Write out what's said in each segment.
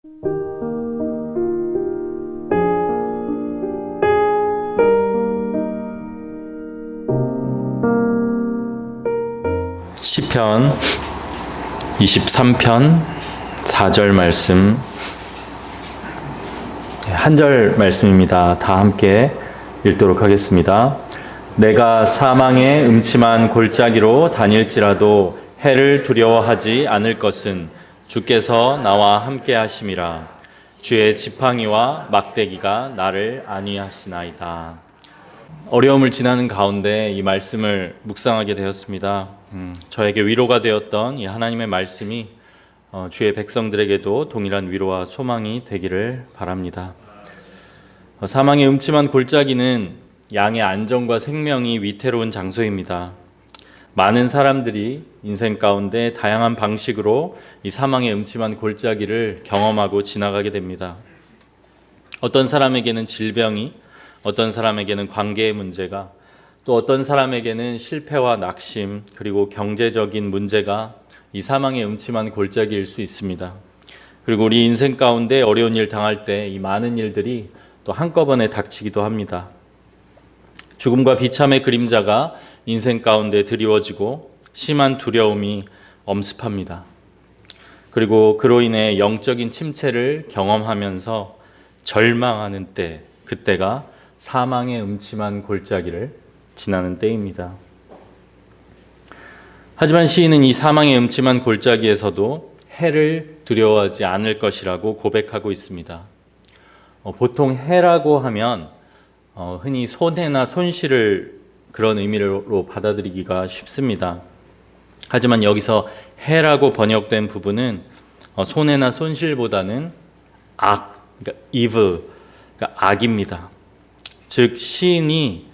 시편 23편 4절 말씀, 한 절 말씀입니다. 다 함께 읽도록 하겠습니다. 내가 사망의 음침한 골짜기로 다닐지라도 해를 두려워하지 않을 것은 주께서 나와 함께 하심이라. 주의 지팡이와 막대기가 나를 안위하시나이다. 어려움을 지나는 가운데 이 말씀을 묵상하게 되었습니다. 저에게 위로가 되었던 이 하나님의 말씀이 주의 백성들에게도 동일한 위로와 소망이 되기를 바랍니다. 사망의 음침한 골짜기는 양의 안전과 생명이 위태로운 장소입니다. 많은 사람들이 인생 가운데 다양한 방식으로 이 사망의 음침한 골짜기를 경험하고 지나가게 됩니다. 어떤 사람에게는 질병이, 어떤 사람에게는 관계의 문제가, 또 어떤 사람에게는 실패와 낙심, 그리고 경제적인 문제가 이 사망의 음침한 골짜기일 수 있습니다. 그리고 우리 인생 가운데 어려운 일 당할 때 이 많은 일들이 또 한꺼번에 닥치기도 합니다. 죽음과 비참의 그림자가 인생 가운데 드리워지고 심한 두려움이 엄습합니다. 그리고 그로 인해 영적인 침체를 경험하면서 절망하는 때, 그때가 사망의 음침한 골짜기를 지나는 때입니다. 하지만 시인은 이 사망의 음침한 골짜기에서도 해를 두려워하지 않을 것이라고 고백하고 있습니다. 보통 해라고 하면 흔히 손해나 손실을 그런 의미로 받아들이기가 쉽습니다. 하지만 여기서 해라고 번역된 부분은 손해나 손실보다는 악, 그러니까 evil, 그러니까 악입니다. 즉 시인이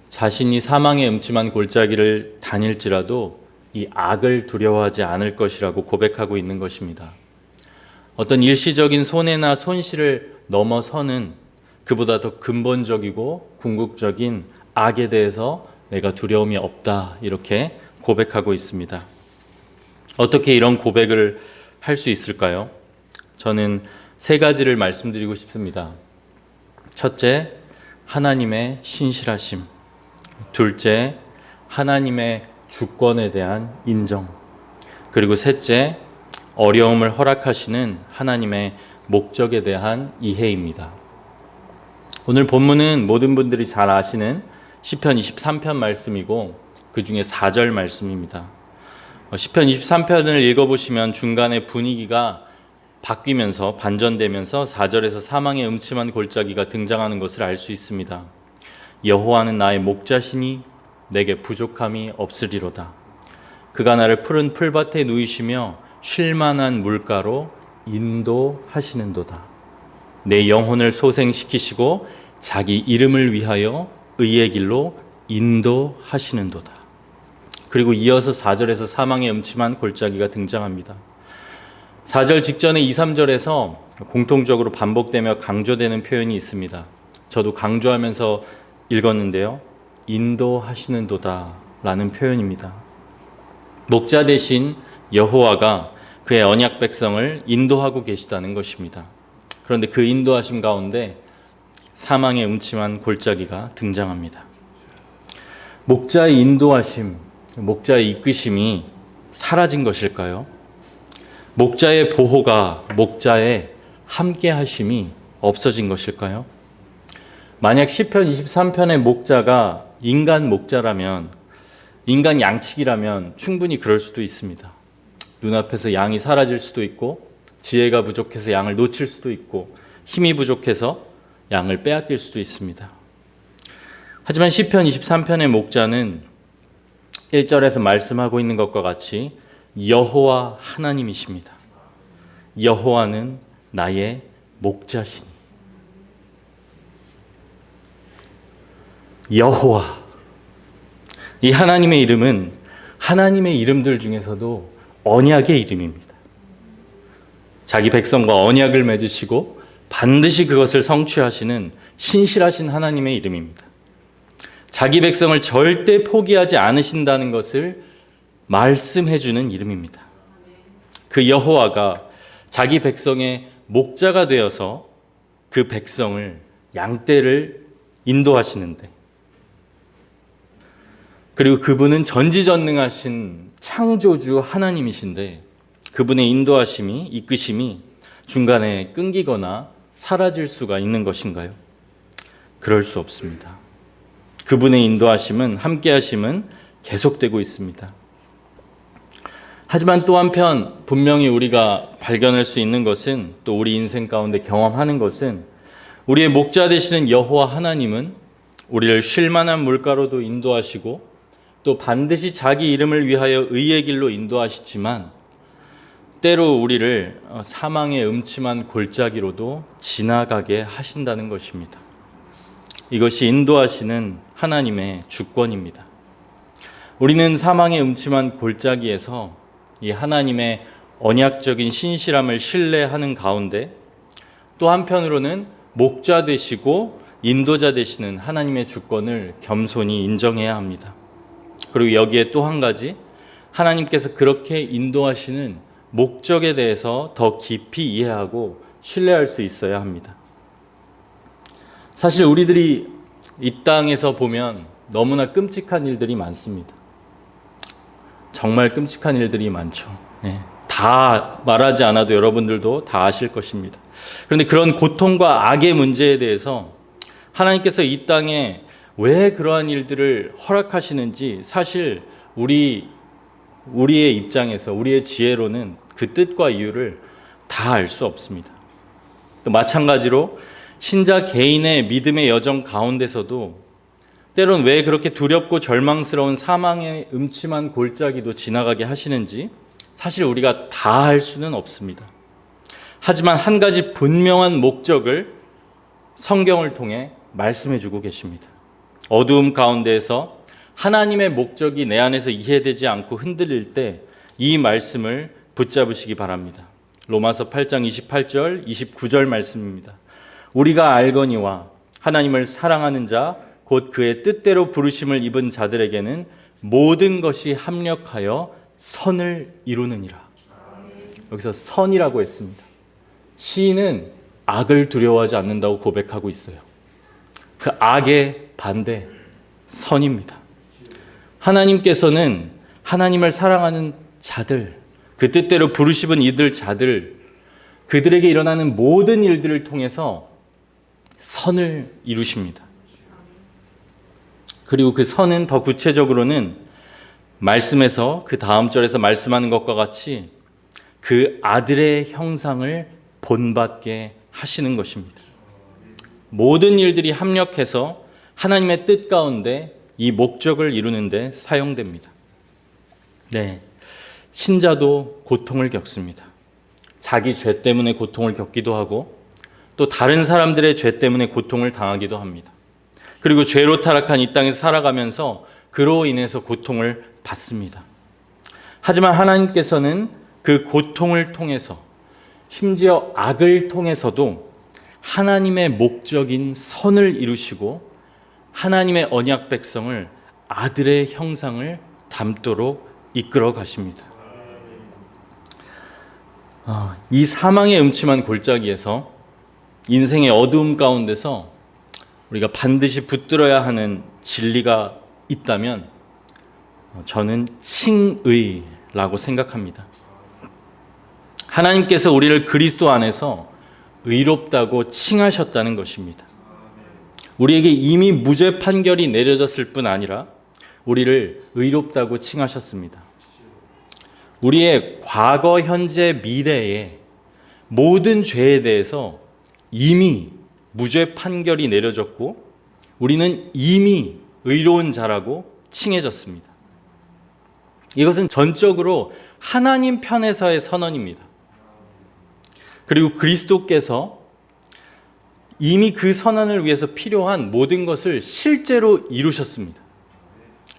자신이 사망의 음침한 골짜기를 다닐지라도 이 악을 두려워하지 않을 것이라고 고백하고 있는 것입니다. 어떤 일시적인 손해나 손실을 넘어서는 그보다 더 근본적이고 궁극적인 악에 대해서 내가 두려움이 없다, 이렇게 고백하고 있습니다. 어떻게 이런 고백을 할 수 있을까요? 저는 세 가지를 말씀드리고 싶습니다. 첫째, 하나님의 신실하심. 둘째, 하나님의 주권에 대한 인정. 그리고 셋째, 어려움을 허락하시는 하나님의 목적에 대한 이해입니다. 오늘 본문은 모든 분들이 잘 아시는 시편 23편 말씀이고 그 중에 4절 말씀입니다. 시편 23편을 읽어보시면 중간에 분위기가 바뀌면서 반전되면서 4절에서 사망의 음침한 골짜기가 등장하는 것을 알 수 있습니다. 여호와는 나의 목자시니 내게 부족함이 없으리로다. 그가 나를 푸른 풀밭에 누이시며 쉴만한 물가로 인도하시는도다. 내 영혼을 소생시키시고 자기 이름을 위하여 의의 길로 인도하시는도다. 그리고 이어서 4절에서 사망의 음침한 골짜기가 등장합니다. 4절 직전에 2, 3절에서 공통적으로 반복되며 강조되는 표현이 있습니다. 저도 강조하면서 읽었는데요. 인도하시는도다 라는 표현입니다. 목자 대신 여호와가 그의 언약 백성을 인도하고 계시다는 것입니다. 그런데 그 인도하심 가운데 사망의 음침한 골짜기가 등장합니다. 목자의 인도하심, 목자의 이끄심이 사라진 것일까요? 목자의 보호가, 목자의 함께하심이 없어진 것일까요? 만약 시편 23편의 목자가 인간 목자라면, 인간 양측이라면 충분히 그럴 수도 있습니다. 눈앞에서 양이 사라질 수도 있고, 지혜가 부족해서 양을 놓칠 수도 있고, 힘이 부족해서 양을 빼앗길 수도 있습니다. 하지만 시편 23편의 목자는 1절에서 말씀하고 있는 것과 같이 여호와 하나님이십니다. 여호와는 나의 목자시니. 여호와, 이 하나님의 이름은 하나님의 이름들 중에서도 언약의 이름입니다. 자기 백성과 언약을 맺으시고 반드시 그것을 성취하시는 신실하신 하나님의 이름입니다. 자기 백성을 절대 포기하지 않으신다는 것을 말씀해 주는 이름입니다. 그 여호와가 자기 백성의 목자가 되어서 그 백성을 양떼를 인도하시는데, 그리고 그분은 전지전능하신 창조주 하나님이신데 그분의 인도하심이, 이끄심이 중간에 끊기거나 사라질 수가 있는 것인가요? 그럴 수 없습니다. 그분의 인도하심은, 함께하심은 계속되고 있습니다. 하지만 또 한편 분명히 우리가 발견할 수 있는 것은, 또 우리 인생 가운데 경험하는 것은, 우리의 목자 되시는 여호와 하나님은 우리를 쉴 만한 물가로도 인도하시고 또 반드시 자기 이름을 위하여 의의 길로 인도하시지만 때로 우리를 사망의 음침한 골짜기로도 지나가게 하신다는 것입니다. 이것이 인도하시는 하나님의 주권입니다. 우리는 사망의 음침한 골짜기에서 이 하나님의 언약적인 신실함을 신뢰하는 가운데 또 한편으로는 목자 되시고 인도자 되시는 하나님의 주권을 겸손히 인정해야 합니다. 그리고 여기에 또 한 가지, 하나님께서 그렇게 인도하시는 목적에 대해서 더 깊이 이해하고 신뢰할 수 있어야 합니다. 사실 우리들이 이 땅에서 보면 너무나 끔찍한 일들이 많습니다. 정말 끔찍한 일들이 많죠. 네. 다 말하지 않아도 여러분들도 다 아실 것입니다. 그런데 그런 고통과 악의 문제에 대해서 하나님께서 이 땅에 왜 그러한 일들을 허락하시는지 사실 우리의 입장에서, 우리의 지혜로는 그 뜻과 이유를 다 알 수 없습니다. 또 마찬가지로 신자 개인의 믿음의 여정 가운데서도 때론 왜 그렇게 두렵고 절망스러운 사망의 음침한 골짜기도 지나가게 하시는지 사실 우리가 다 알 수는 없습니다. 하지만 한 가지 분명한 목적을 성경을 통해 말씀해 주고 계십니다. 어두움 가운데에서 하나님의 목적이 내 안에서 이해되지 않고 흔들릴 때 이 말씀을 붙잡으시기 바랍니다. 로마서 8장 28절, 29절 말씀입니다. 우리가 알거니와 하나님을 사랑하는 자, 곧 그의 뜻대로 부르심을 입은 자들에게는 모든 것이 합력하여 선을 이루느니라. 여기서 선이라고 했습니다. 시인은 악을 두려워하지 않는다고 고백하고 있어요. 그 악의 반대, 선입니다. 하나님께서는 하나님을 사랑하는 자들, 그 뜻대로 부르심은 이들 자들, 그들에게 일어나는 모든 일들을 통해서 선을 이루십니다. 그리고 그 선은 더 구체적으로는 말씀에서 그 다음 절에서 말씀하는 것과 같이 그 아들의 형상을 본받게 하시는 것입니다. 모든 일들이 합력해서 하나님의 뜻 가운데 이 목적을 이루는 데 사용됩니다. 네, 신자도 고통을 겪습니다. 자기 죄 때문에 고통을 겪기도 하고 또 다른 사람들의 죄 때문에 고통을 당하기도 합니다. 그리고 죄로 타락한 이 땅에서 살아가면서 그로 인해서 고통을 받습니다. 하지만 하나님께서는 그 고통을 통해서, 심지어 악을 통해서도 하나님의 목적인 선을 이루시고 하나님의 언약 백성을 아들의 형상을 담도록 이끌어 가십니다. 이 사망의 음침한 골짜기에서, 인생의 어두움 가운데서 우리가 반드시 붙들어야 하는 진리가 있다면 저는 칭의라고 생각합니다. 하나님께서 우리를 그리스도 안에서 의롭다고 칭하셨다는 것입니다. 우리에게 이미 무죄 판결이 내려졌을 뿐 아니라 우리를 의롭다고 칭하셨습니다. 우리의 과거, 현재, 미래의 모든 죄에 대해서 이미 무죄 판결이 내려졌고 우리는 이미 의로운 자라고 칭해졌습니다. 이것은 전적으로 하나님 편에서의 선언입니다. 그리고 그리스도께서 이미 그 선언을 위해서 필요한 모든 것을 실제로 이루셨습니다.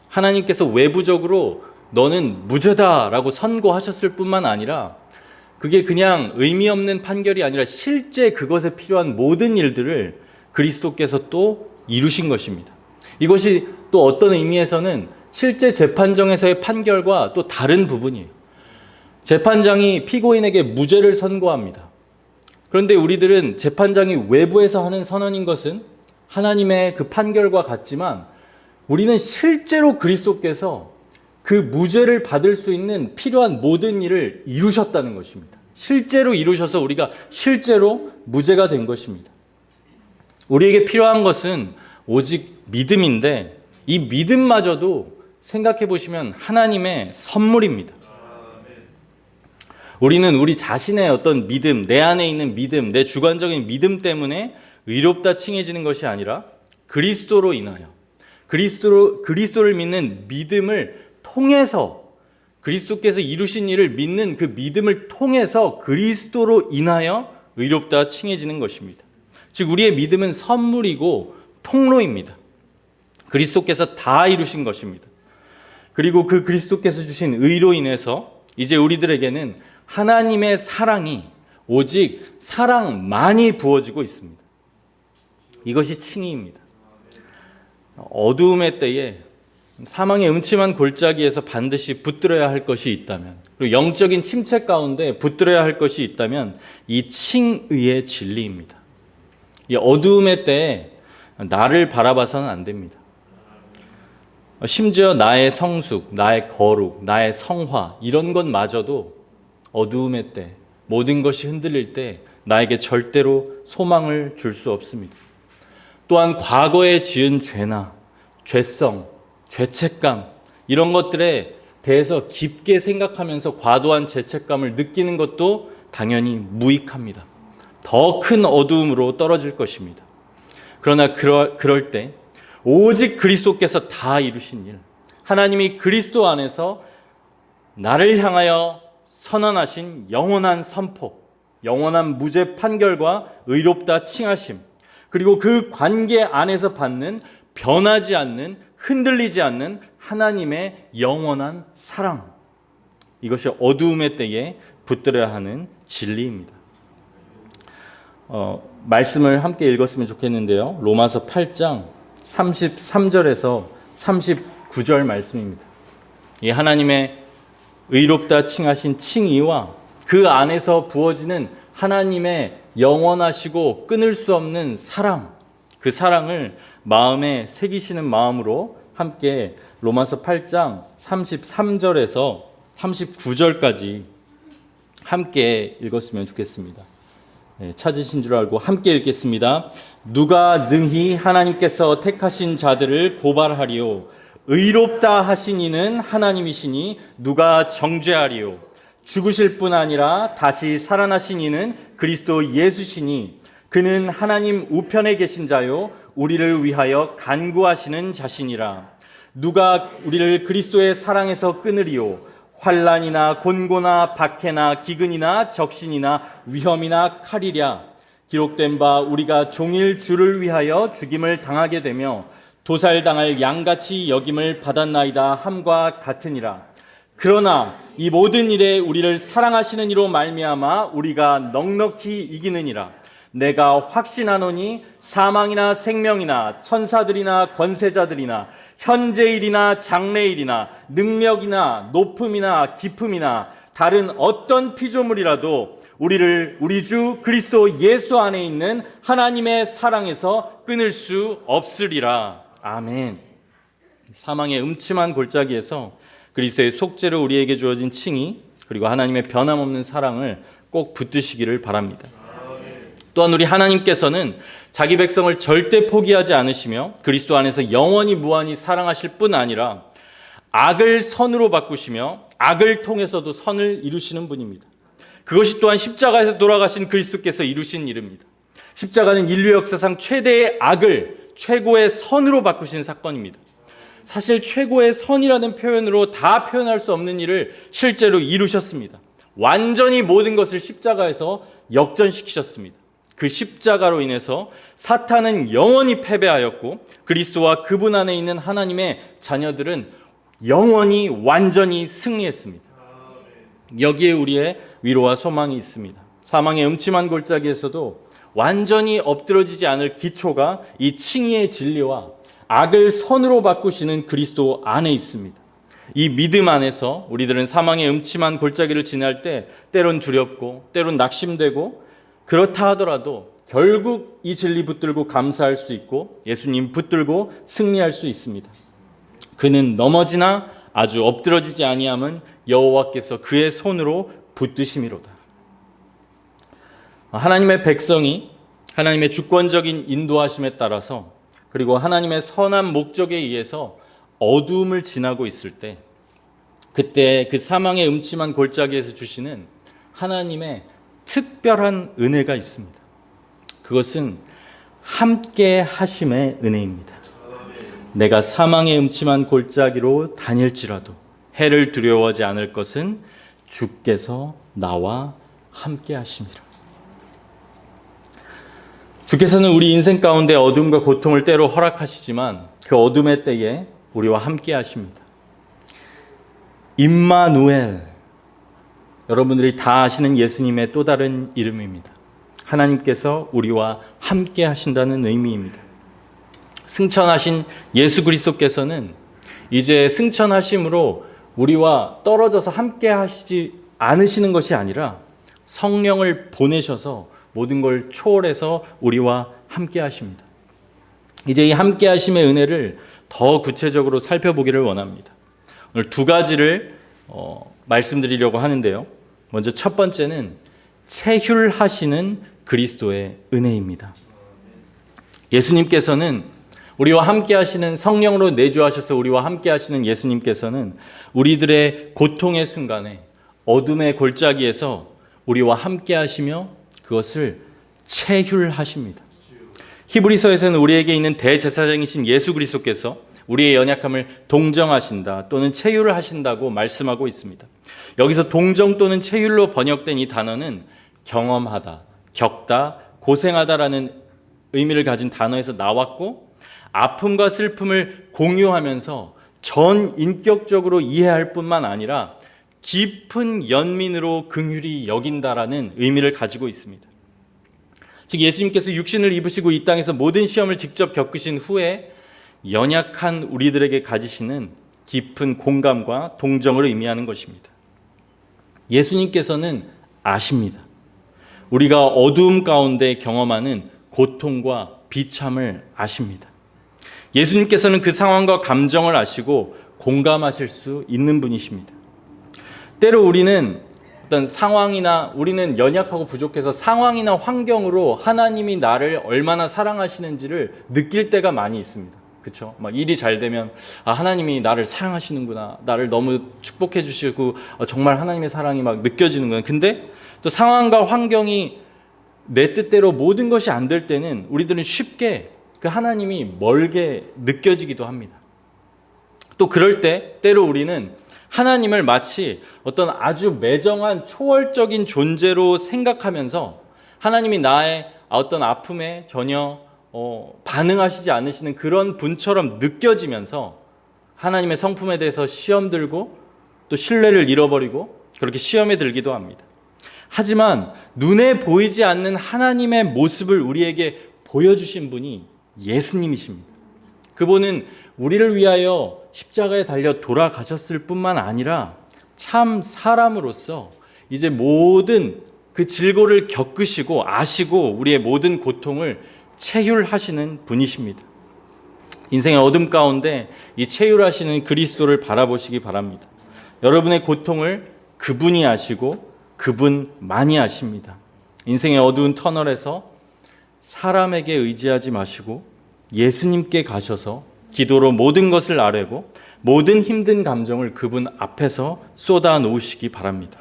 하나님께서 외부적으로 너는 무죄다라고 선고하셨을 뿐만 아니라 그게 그냥 의미 없는 판결이 아니라 실제 그것에 필요한 모든 일들을 그리스도께서 또 이루신 것입니다. 이것이 또 어떤 의미에서는 실제 재판정에서의 판결과 또 다른 부분이에요. 재판장이 피고인에게 무죄를 선고합니다. 그런데 우리들은 재판장이 외부에서 하는 선언인 것은 하나님의 그 판결과 같지만 우리는 실제로 그리스도께서 그 무죄를 받을 수 있는 필요한 모든 일을 이루셨다는 것입니다. 실제로 이루셔서 우리가 실제로 무죄가 된 것입니다. 우리에게 필요한 것은 오직 믿음인데 이 믿음마저도 생각해 보시면 하나님의 선물입니다. 우리는 우리 자신의 어떤 믿음, 내 안에 있는 믿음, 내 주관적인 믿음 때문에 의롭다 칭해지는 것이 아니라 그리스도로 인하여 그리스도를 믿는 믿음을 통해서 그리스도께서 이루신 일을 믿는 그 믿음을 통해서 그리스도로 인하여 의롭다 칭해지는 것입니다. 즉 우리의 믿음은 선물이고 통로입니다. 그리스도께서 다 이루신 것입니다. 그리고 그 그리스도께서 주신 의로 인해서 이제 우리들에게는 하나님의 사랑이 오직 사랑만이 부어지고 있습니다. 이것이 칭의입니다. 어두움의 때에 사망의 음침한 골짜기에서 반드시 붙들어야 할 것이 있다면, 그리고 영적인 침체 가운데 붙들어야 할 것이 있다면 이 칭의의 진리입니다. 이 어두움의 때에 나를 바라봐서는 안 됩니다. 심지어 나의 성숙, 나의 거룩, 나의 성화 이런 것마저도 어두움의 때, 모든 것이 흔들릴 때 나에게 절대로 소망을 줄 수 없습니다. 또한 과거에 지은 죄나 죄성, 죄책감 이런 것들에 대해서 깊게 생각하면서 과도한 죄책감을 느끼는 것도 당연히 무익합니다. 더 큰 어두움으로 떨어질 것입니다. 그러나 그럴 때 오직 그리스도께서 다 이루신 일, 하나님이 그리스도 안에서 나를 향하여 선언하신 영원한 선포, 영원한 무죄 판결과 의롭다 칭하심, 그리고 그 관계 안에서 받는 변하지 않는, 흔들리지 않는 하나님의 영원한 사랑, 이것이 어두움의 때에 붙들어야 하는 진리입니다. 말씀을 함께 읽었으면 좋겠는데요. 로마서 8장 33절에서 39절 말씀입니다. 이 하나님의 의롭다 칭하신 칭의와 그 안에서 부어지는 하나님의 영원하시고 끊을 수 없는 사랑, 그 사랑을 마음에 새기시는 마음으로 함께 로마서 8장 33절에서 39절까지 함께 읽었으면 좋겠습니다. 찾으신 줄 알고 함께 읽겠습니다. 누가 능히 하나님께서 택하신 자들을 고발하리요? 의롭다 하신 이는 하나님이시니 누가 정죄하리요? 죽으실 뿐 아니라 다시 살아나신 이는 그리스도 예수시니 그는 하나님 우편에 계신 자요 우리를 위하여 간구하시는 자시니라. 누가 우리를 그리스도의 사랑에서 끊으리요? 환난이나 곤고나 박해나 기근이나 적신이나 위험이나 칼이랴. 기록된 바 우리가 종일 주를 위하여 죽임을 당하게 되며 도살당할 양같이 여김을 받았나이다 함과 같으니라. 그러나 이 모든 일에 우리를 사랑하시는 이로 말미암아 우리가 넉넉히 이기느니라. 내가 확신하노니 사망이나 생명이나 천사들이나 권세자들이나 현재일이나 장래일이나 능력이나 높음이나 깊음이나 다른 어떤 피조물이라도 우리를 우리 주 그리스도 예수 안에 있는 하나님의 사랑에서 끊을 수 없으리라. 아멘. 사망의 음침한 골짜기에서 그리스도의 속죄로 우리에게 주어진 칭의, 그리고 하나님의 변함없는 사랑을 꼭 붙드시기를 바랍니다. 또한 우리 하나님께서는 자기 백성을 절대 포기하지 않으시며 그리스도 안에서 영원히 무한히 사랑하실 뿐 아니라 악을 선으로 바꾸시며 악을 통해서도 선을 이루시는 분입니다. 그것이 또한 십자가에서 돌아가신 그리스도께서 이루신 일입니다. 십자가는 인류 역사상 최대의 악을 최고의 선으로 바꾸신 사건입니다. 사실 최고의 선이라는 표현으로 다 표현할 수 없는 일을 실제로 이루셨습니다. 완전히 모든 것을 십자가에서 역전시키셨습니다. 그 십자가로 인해서 사탄은 영원히 패배하였고 그리스도와 그분 안에 있는 하나님의 자녀들은 영원히 완전히 승리했습니다. 여기에 우리의 위로와 소망이 있습니다. 사망의 음침한 골짜기에서도 완전히 엎드러지지 않을 기초가 이 칭의의 진리와 악을 선으로 바꾸시는 그리스도 안에 있습니다. 이 믿음 안에서 우리들은 사망의 음침한 골짜기를 지날 때 때론 두렵고 때론 낙심되고 그렇다 하더라도 결국 이 진리 붙들고 감사할 수 있고 예수님 붙들고 승리할 수 있습니다. 그는 넘어지나 아주 엎드러지지 아니함은 여호와께서 그의 손으로 붙드심이로다. 하나님의 백성이 하나님의 주권적인 인도하심에 따라서 그리고 하나님의 선한 목적에 의해서 어두움을 지나고 있을 때 그때 그 사망의 음침한 골짜기에서 주시는 하나님의 특별한 은혜가 있습니다. 그것은 함께 하심의 은혜입니다. 내가 사망의 음침한 골짜기로 다닐지라도 해를 두려워하지 않을 것은 주께서 나와 함께 하심이라. 주께서는 우리 인생 가운데 어둠과 고통을 때로 허락하시지만 그 어둠의 때에 우리와 함께 하십니다. 임마누엘, 여러분들이 다 아시는 예수님의 또 다른 이름입니다. 하나님께서 우리와 함께 하신다는 의미입니다. 승천하신 예수 그리스도께서는 이제 승천하심으로 우리와 떨어져서 함께 하시지 않으시는 것이 아니라 성령을 보내셔서 모든 걸 초월해서 우리와 함께 하십니다. 이제 이 함께 하심의 은혜를 더 구체적으로 살펴보기를 원합니다. 오늘 두 가지를 말씀드리려고 하는데요. 먼저 첫 번째는 체휼하시는 그리스도의 은혜입니다. 예수님께서는 우리와 함께 하시는 성령으로 내주하셔서 우리와 함께 하시는 예수님께서는 우리들의 고통의 순간에 어둠의 골짜기에서 우리와 함께 하시며 그것을 체휼하십니다. 히브리서에서는 우리에게 있는 대제사장이신 예수 그리스도께서 우리의 연약함을 동정하신다 또는 체휼을 하신다고 말씀하고 있습니다. 여기서 동정 또는 체휼로 번역된 이 단어는 경험하다, 겪다, 고생하다라는 의미를 가진 단어에서 나왔고 아픔과 슬픔을 공유하면서 전 인격적으로 이해할 뿐만 아니라 깊은 연민으로 긍휼히 여긴다라는 의미를 가지고 있습니다. 즉 예수님께서 육신을 입으시고 이 땅에서 모든 시험을 직접 겪으신 후에 연약한 우리들에게 가지시는 깊은 공감과 동정을 의미하는 것입니다. 예수님께서는 아십니다. 우리가 어두움 가운데 경험하는 고통과 비참을 아십니다. 예수님께서는 그 상황과 감정을 아시고 공감하실 수 있는 분이십니다. 때로 우리는 어떤 상황이나 우리는 연약하고 부족해서 상황이나 환경으로 하나님이 나를 얼마나 사랑하시는지를 느낄 때가 많이 있습니다. 그렇죠? 막 일이 잘 되면 하나님이 나를 사랑하시는구나, 나를 너무 축복해 주시고 정말 하나님의 사랑이 막 느껴지는구나. 근데 또 상황과 환경이 내 뜻대로 모든 것이 안 될 때는 우리들은 쉽게 그 하나님이 멀게 느껴지기도 합니다. 또 그럴 때 때로 우리는 하나님을 마치 어떤 아주 매정한 초월적인 존재로 생각하면서 하나님이 나의 어떤 아픔에 전혀 반응하시지 않으시는 그런 분처럼 느껴지면서 하나님의 성품에 대해서 시험 들고 또 신뢰를 잃어버리고 그렇게 시험에 들기도 합니다. 하지만 눈에 보이지 않는 하나님의 모습을 우리에게 보여주신 분이 예수님이십니다. 그분은 우리를 위하여 십자가에 달려 돌아가셨을 뿐만 아니라 참 사람으로서 이제 모든 그 질고를 겪으시고 아시고 우리의 모든 고통을 체휼하시는 분이십니다. 인생의 어둠 가운데 이 체휼하시는 그리스도를 바라보시기 바랍니다. 여러분의 고통을 그분이 아시고 그분만이 아십니다. 인생의 어두운 터널에서 사람에게 의지하지 마시고 예수님께 가셔서 기도로 모든 것을 아뢰고 모든 힘든 감정을 그분 앞에서 쏟아 놓으시기 바랍니다.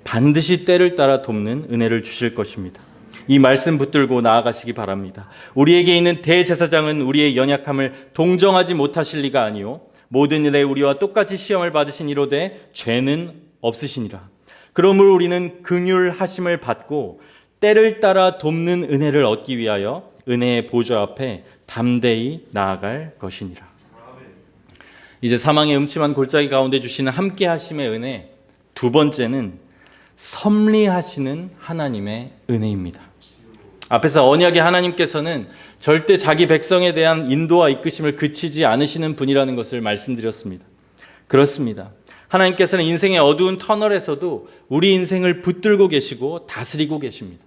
반드시 때를 따라 돕는 은혜를 주실 것입니다. 이 말씀 붙들고 나아가시기 바랍니다. 우리에게 있는 대제사장은 우리의 연약함을 동정하지 못하실 리가 아니요 모든 일에 우리와 똑같이 시험을 받으신 이로되 죄는 없으시니라. 그러므로 우리는 긍휼하심을 받고 때를 따라 돕는 은혜를 얻기 위하여 은혜의 보좌 앞에 담대히 나아갈 것이니라. 이제 사망의 음침한 골짜기 가운데 주시는 함께 하심의 은혜, 두 번째는 섭리하시는 하나님의 은혜입니다. 앞에서 언약의 하나님께서는 절대 자기 백성에 대한 인도와 이끄심을 그치지 않으시는 분이라는 것을 말씀드렸습니다. 그렇습니다. 하나님께서는 인생의 어두운 터널에서도 우리 인생을 붙들고 계시고 다스리고 계십니다.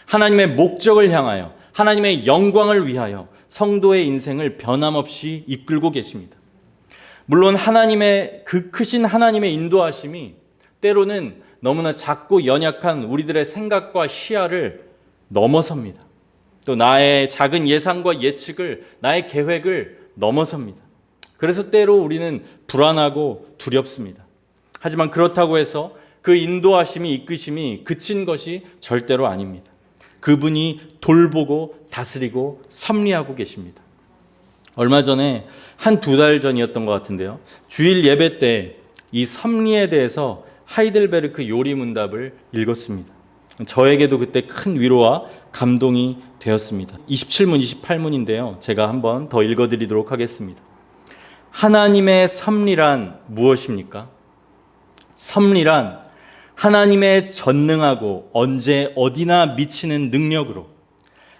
하나님의 목적을 향하여 하나님의 영광을 위하여 성도의 인생을 변함없이 이끌고 계십니다. 물론 하나님의 그 크신 하나님의 인도하심이 때로는 너무나 작고 연약한 우리들의 생각과 시야를 넘어섭니다. 또 나의 작은 예상과 예측을, 나의 계획을 넘어섭니다. 그래서 때로 우리는 불안하고 두렵습니다. 하지만 그렇다고 해서 그 인도하심이, 이끄심이 그친 것이 절대로 아닙니다. 그분이 돌보고 다스리고 섭리하고 계십니다. 얼마 전에 한 2달 전이었던 것 같은데요. 주일 예배 때 이 섭리에 대해서 하이델베르크 요리 문답을 읽었습니다. 저에게도 그때 큰 위로와 감동이 되었습니다. 27문, 28문인데요. 제가 한번 더 읽어드리도록 하겠습니다. 하나님의 섭리란 무엇입니까? 섭리란 하나님의 전능하고 언제 어디나 미치는 능력으로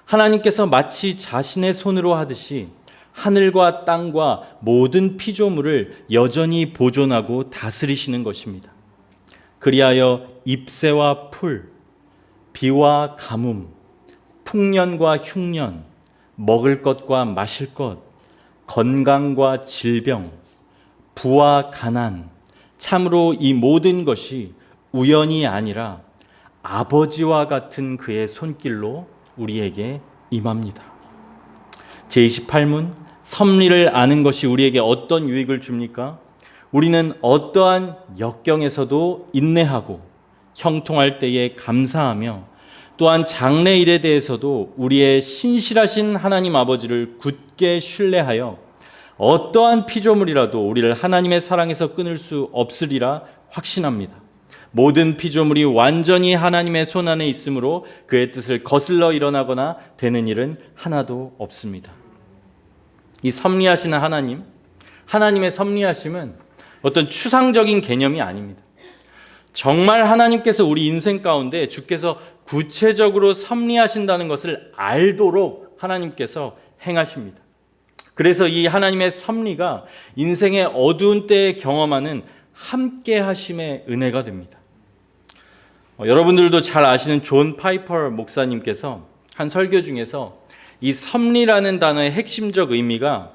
하나님께서 마치 자신의 손으로 하듯이 하늘과 땅과 모든 피조물을 여전히 보존하고 다스리시는 것입니다. 그리하여 잎새와 풀, 비와 가뭄, 풍년과 흉년, 먹을 것과 마실 것, 건강과 질병, 부와 가난, 참으로 이 모든 것이 우연이 아니라 아버지와 같은 그의 손길로 우리에게 임합니다. 제28문, 섭리를 아는 것이 우리에게 어떤 유익을 줍니까? 우리는 어떠한 역경에서도 인내하고 형통할 때에 감사하며 또한 장래일에 대해서도 우리의 신실하신 하나님 아버지를 굳게 신뢰하여 어떠한 피조물이라도 우리를 하나님의 사랑에서 끊을 수 없으리라 확신합니다. 모든 피조물이 완전히 하나님의 손 안에 있으므로 그의 뜻을 거슬러 일어나거나 되는 일은 하나도 없습니다. 이 섭리하시는 하나님, 하나님의 섭리하심은 어떤 추상적인 개념이 아닙니다. 정말 하나님께서 우리 인생 가운데 주께서 구체적으로 섭리하신다는 것을 알도록 하나님께서 행하십니다. 그래서 이 하나님의 섭리가 인생의 어두운 때에 경험하는 함께 하심의 은혜가 됩니다. 여러분들도 잘 아시는 존 파이퍼 목사님께서 한 설교 중에서 이 섭리라는 단어의 핵심적 의미가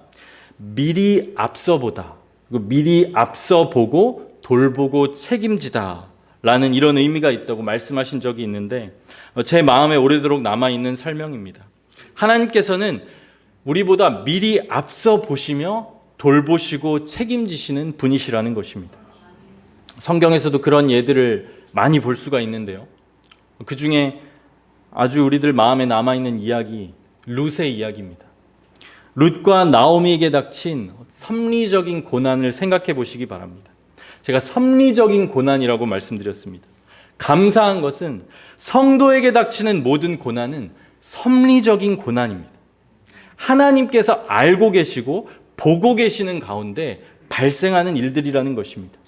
미리 앞서 보다, 미리 앞서 보고 돌보고 책임지다 라는 이런 의미가 있다고 말씀하신 적이 있는데 제 마음에 오래도록 남아있는 설명입니다. 하나님께서는 우리보다 미리 앞서 보시며 돌보시고 책임지시는 분이시라는 것입니다. 성경에서도 그런 예들을 많이 볼 수가 있는데요. 그 중에 아주 우리들 마음에 남아있는 이야기, 룻의 이야기입니다. 룻과 나오미에게 닥친 섭리적인 고난을 생각해 보시기 바랍니다. 제가 섭리적인 고난이라고 말씀드렸습니다. 감사한 것은 성도에게 닥치는 모든 고난은 섭리적인 고난입니다. 하나님께서 알고 계시고 보고 계시는 가운데 발생하는 일들이라는 것입니다.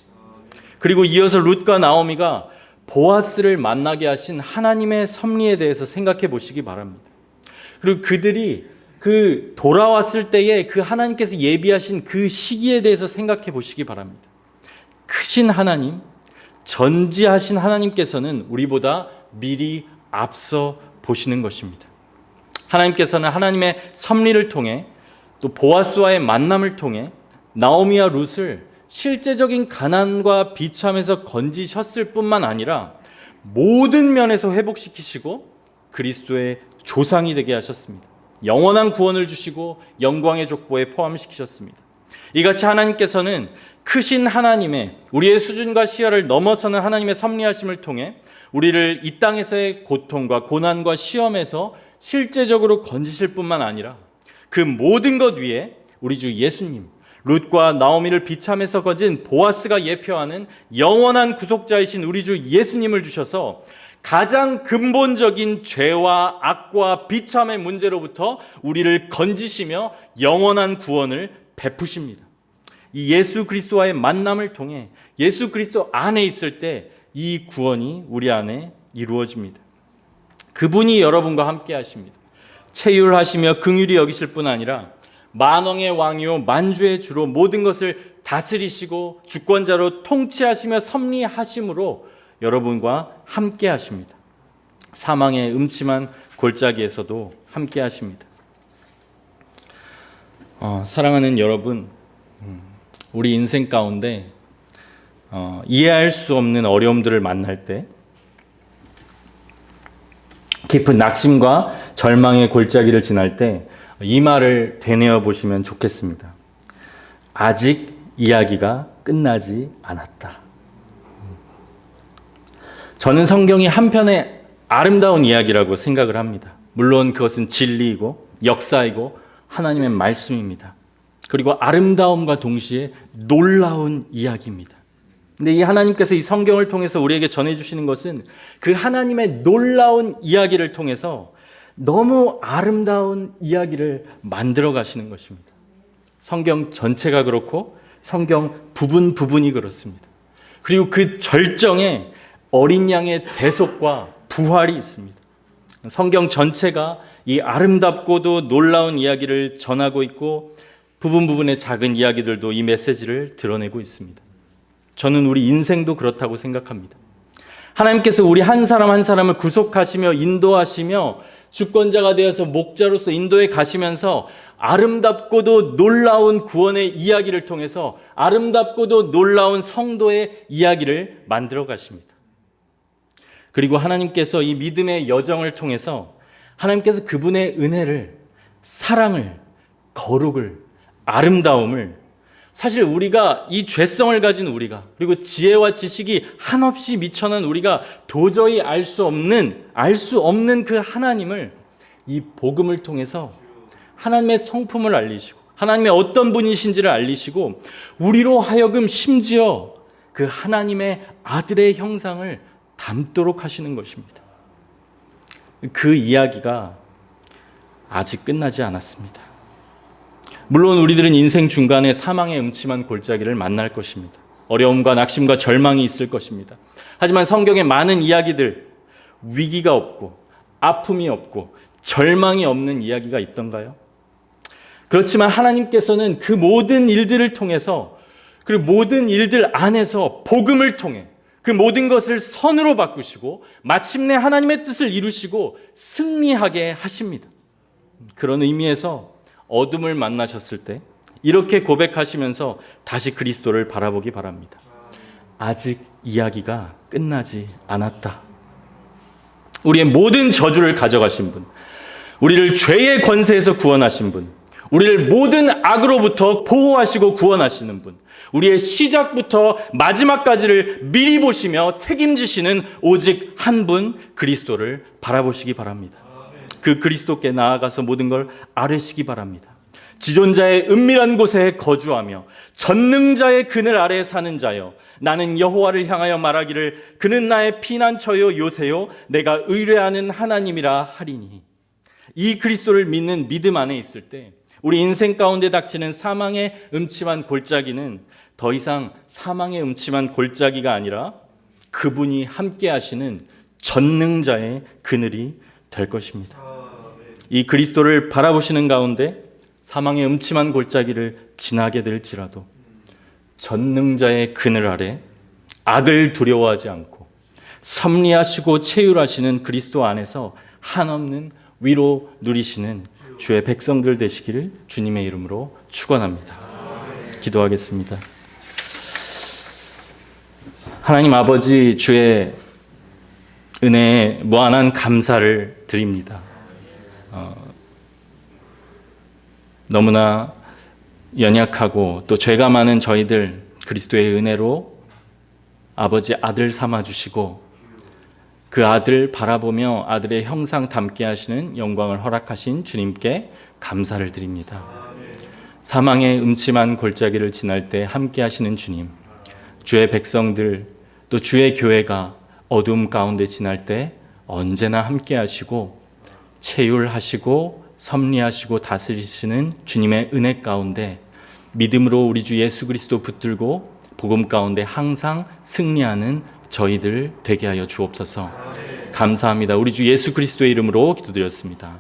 그리고 이어서 룻과 나오미가 보아스를 만나게 하신 하나님의 섭리에 대해서 생각해 보시기 바랍니다. 그리고 그들이 그 돌아왔을 때에 그 하나님께서 예비하신 그 시기에 대해서 생각해 보시기 바랍니다. 크신 하나님, 전지하신 하나님께서는 우리보다 미리 앞서 보시는 것입니다. 하나님께서는 하나님의 섭리를 통해 또 보아스와의 만남을 통해 나오미와 룻을 실제적인 가난과 비참에서 건지셨을 뿐만 아니라 모든 면에서 회복시키시고 그리스도의 조상이 되게 하셨습니다. 영원한 구원을 주시고 영광의 족보에 포함시키셨습니다. 이같이 하나님께서는 크신 하나님의 우리의 수준과 시야를 넘어서는 하나님의 섭리하심을 통해 우리를 이 땅에서의 고통과 고난과 시험에서 실제적으로 건지실 뿐만 아니라 그 모든 것 위에 우리 주 예수님, 룻과 나오미를 비참에서 거진 보아스가 예표하는 영원한 구속자이신 우리 주 예수님을 주셔서 가장 근본적인 죄와 악과 비참의 문제로부터 우리를 건지시며 영원한 구원을 베푸십니다. 이 예수 그리스도와의 만남을 통해 예수 그리스도 안에 있을 때 이 구원이 우리 안에 이루어집니다. 그분이 여러분과 함께 하십니다. 체휼하시며 긍휼히 여기실 뿐 아니라 만왕의 왕이요 만주의 주로 모든 것을 다스리시고 주권자로 통치하시며 섭리하심으로 여러분과 함께 하십니다. 사망의 음침한 골짜기에서도 함께 하십니다. 사랑하는 여러분, 우리 인생 가운데 이해할 수 없는 어려움들을 만날 때 깊은 낙심과 절망의 골짜기를 지날 때 이 말을 되뇌어 보시면 좋겠습니다. 아직 이야기가 끝나지 않았다. 저는 성경이 한편의 아름다운 이야기라고 생각을 합니다. 물론 그것은 진리이고 역사이고 하나님의 말씀입니다. 그리고 아름다움과 동시에 놀라운 이야기입니다. 근데 이 하나님께서 이 성경을 통해서 우리에게 전해주시는 것은 그 하나님의 놀라운 이야기를 통해서 너무 아름다운 이야기를 만들어 가시는 것입니다. 성경 전체가 그렇고 성경 부분이 그렇습니다. 그리고 그 절정에 어린 양의 대속과 부활이 있습니다. 성경 전체가 이 아름답고도 놀라운 이야기를 전하고 있고 부분의 작은 이야기들도 이 메시지를 드러내고 있습니다. 저는 우리 인생도 그렇다고 생각합니다. 하나님께서 우리 한 사람 한 사람을 구속하시며 인도하시며 주권자가 되어서 목자로서 인도해 가시면서 아름답고도 놀라운 구원의 이야기를 통해서 아름답고도 놀라운 성도의 이야기를 만들어 가십니다. 그리고 하나님께서 이 믿음의 여정을 통해서 하나님께서 그분의 은혜를, 사랑을, 거룩을, 아름다움을 사실 우리가 이 죄성을 가진 우리가 그리고 지혜와 지식이 한없이 미천한 우리가 도저히 알 수 없는 그 하나님을 이 복음을 통해서 하나님의 성품을 알리시고 하나님의 어떤 분이신지를 알리시고 우리로 하여금 심지어 그 하나님의 아들의 형상을 담도록 하시는 것입니다. 그 이야기가 아직 끝나지 않았습니다. 물론 우리들은 인생 중간에 사망의 음침한 골짜기를 만날 것입니다. 어려움과 낙심과 절망이 있을 것입니다. 하지만 성경의 많은 이야기들, 위기가 없고 아픔이 없고 절망이 없는 이야기가 있던가요? 그렇지만 하나님께서는 그 모든 일들을 통해서 그리고 모든 일들 안에서 복음을 통해 그 모든 것을 선으로 바꾸시고 마침내 하나님의 뜻을 이루시고 승리하게 하십니다. 그런 의미에서 어둠을 만나셨을 때 이렇게 고백하시면서 다시 그리스도를 바라보기 바랍니다. 아직 이야기가 끝나지 않았다. 우리의 모든 저주를 가져가신 분, 우리를 죄의 권세에서 구원하신 분, 우리를 모든 악으로부터 보호하시고 구원하시는 분, 우리의 시작부터 마지막까지를 미리 보시며 책임지시는 오직 한 분 그리스도를 바라보시기 바랍니다. 그 그리스도께 나아가서 모든 걸 아뢰시기 바랍니다. 지존자의 은밀한 곳에 거주하며 전능자의 그늘 아래 사는 자여, 나는 여호와를 향하여 말하기를 그는 나의 피난처요 요새요 내가 의뢰하는 하나님이라 하리니. 이 그리스도를 믿는 믿음 안에 있을 때 우리 인생 가운데 닥치는 사망의 음침한 골짜기는 더 이상 사망의 음침한 골짜기가 아니라 그분이 함께 하시는 전능자의 그늘이 될 것입니다. 이 그리스도를 바라보시는 가운데 사망의 음침한 골짜기를 지나게 될지라도 전능자의 그늘 아래 악을 두려워하지 않고 섭리하시고 체휼하시는 그리스도 안에서 한없는 위로 누리시는 주의 백성들 되시기를 주님의 이름으로 축원합니다. 기도하겠습니다. 하나님 아버지, 주의 은혜에 무한한 감사를 드립니다. 너무나 연약하고 또 죄가 많은 저희들 그리스도의 은혜로 아버지 아들 삼아주시고 그 아들 바라보며 아들의 형상 닮게 하시는 영광을 허락하신 주님께 감사를 드립니다. 사망의 음침한 골짜기를 지날 때 함께 하시는 주님, 주의 백성들 또 주의 교회가 어둠 가운데 지날 때 언제나 함께 하시고 체휼하시고 섭리하시고 다스리시는 주님의 은혜 가운데 믿음으로 우리 주 예수 그리스도 붙들고 복음 가운데 항상 승리하는 저희들 되게 하여 주옵소서. 감사합니다. 우리 주 예수 그리스도의 이름으로 기도드렸습니다.